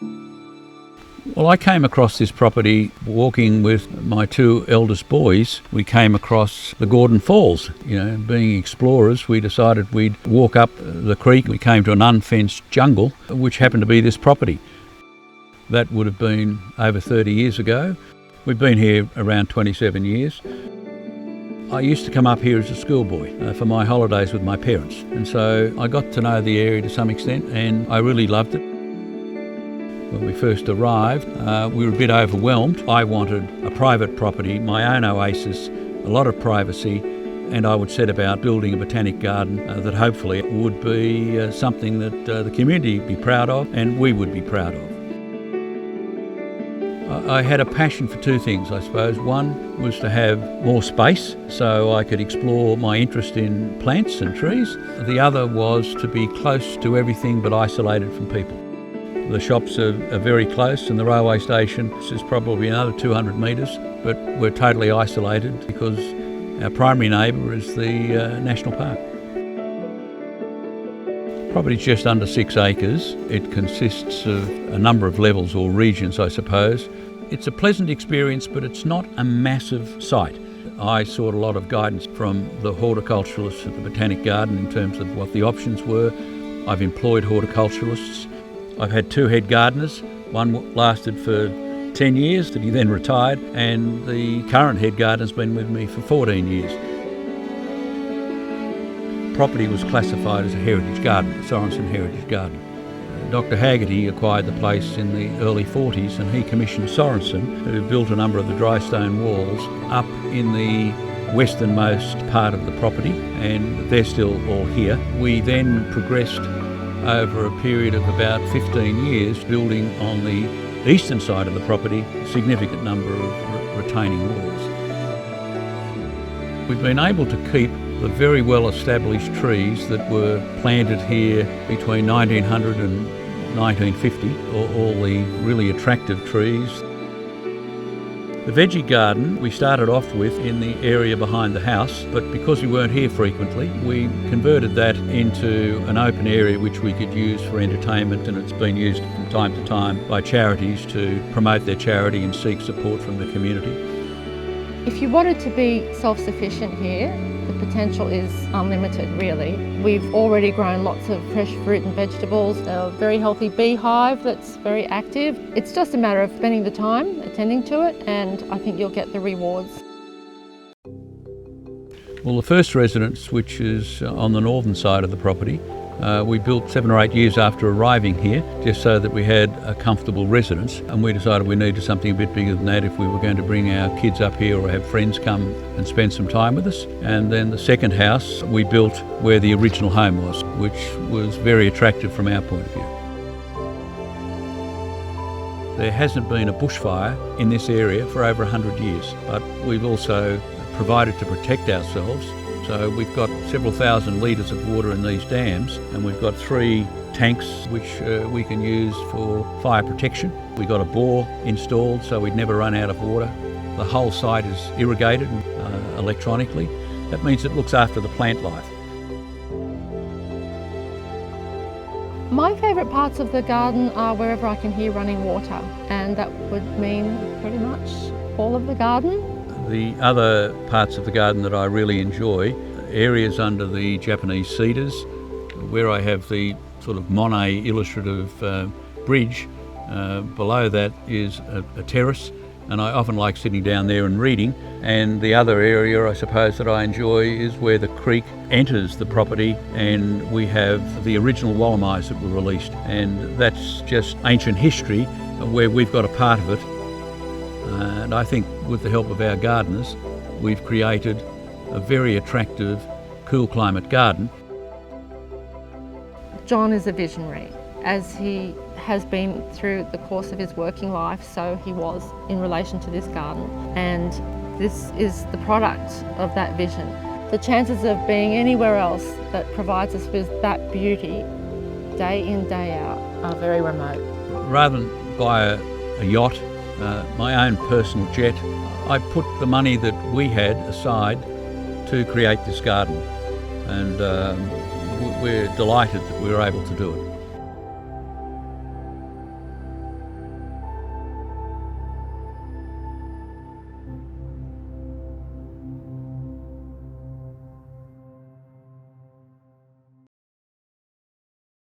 Well, I came across this property walking with my two eldest boys. We came across the Gordon Falls. Being explorers, we decided we'd walk up the creek. We came to an unfenced jungle, which happened to be this property. That would have been over 30 years ago. We've been here around 27 years. I used to come up here as a schoolboy for my holidays with my parents, and so I got to know the area to some extent, and I really loved it. When we first arrived, we were a bit overwhelmed. I wanted a private property, my own oasis, a lot of privacy, and I would set about building a botanic garden that hopefully would be something that the community would be proud of and we would be proud of. I had a passion for two things, I suppose. One was to have more space so I could explore my interest in plants and trees. The other was to be close to everything but isolated from people. The shops are very close, and the railway station is probably another 200 metres, but we're totally isolated because our primary neighbour is the National Park. Property's just under 6 acres. It consists of a number of levels or regions, I suppose. It's a pleasant experience, but it's not a massive site. I sought a lot of guidance from the horticulturalists at the Botanic Garden in terms of what the options were. I've employed horticulturalists. I've had 2 head gardeners. One lasted for 10 years, that he then retired, and the current head gardener's been with me for 14 years. Property was classified as a heritage garden, a Sorensen Heritage Garden. Dr. Haggerty acquired the place in the early 40s, and he commissioned Sorensen, who built a number of the dry stone walls up in the westernmost part of the property, and they're still all here. We then progressed over a period of about 15 years, building on the eastern side of the property a significant number of retaining walls. We've been able to keep the very well-established trees that were planted here between 1900 and 1950, all the really attractive trees. The veggie garden we started off with in the area behind the house, but because we weren't here frequently, we converted that into an open area which we could use for entertainment, and it's been used from time to time by charities to promote their charity and seek support from the community. If you wanted to be self-sufficient here, the potential is unlimited, really. We've already grown lots of fresh fruit and vegetables, a very healthy beehive that's very active. It's just a matter of spending the time attending to it, and I think you'll get the rewards. Well, the first residence, which is on the northern side of the property, we built 7 or 8 years after arriving here, just so that we had a comfortable residence, and we decided we needed something a bit bigger than that if we were going to bring our kids up here or have friends come and spend some time with us. And then the second house we built where the original home was, which was very attractive from our point of view. There hasn't been a bushfire in this area for over 100 years, but we've also provided to protect ourselves. So we've got several thousand litres of water in these dams, and we've got 3 tanks which we can use for fire protection. We've got a bore installed so we'd never run out of water. The whole site is irrigated electronically. That means it looks after the plant life. My favourite parts of the garden are wherever I can hear running water, and that would mean pretty much all of the garden. The other parts of the garden that I really enjoy, areas under the Japanese cedars, where I have the sort of Monet illustrative bridge. Below that is a terrace, and I often like sitting down there and reading. And the other area I suppose that I enjoy is where the creek enters the property, and we have the original Wallamais that were released, and that's just ancient history where we've got a part of it. And I think with the help of our gardeners, we've created a very attractive, cool climate garden. John is a visionary, as he has been through the course of his working life, so he was in relation to this garden. And this is the product of that vision. The chances of being anywhere else that provides us with that beauty, day in, day out, are very remote. Rather than buy a yacht, my own personal jet, I put the money that we had aside to create this garden, and we're delighted that we were able to do it.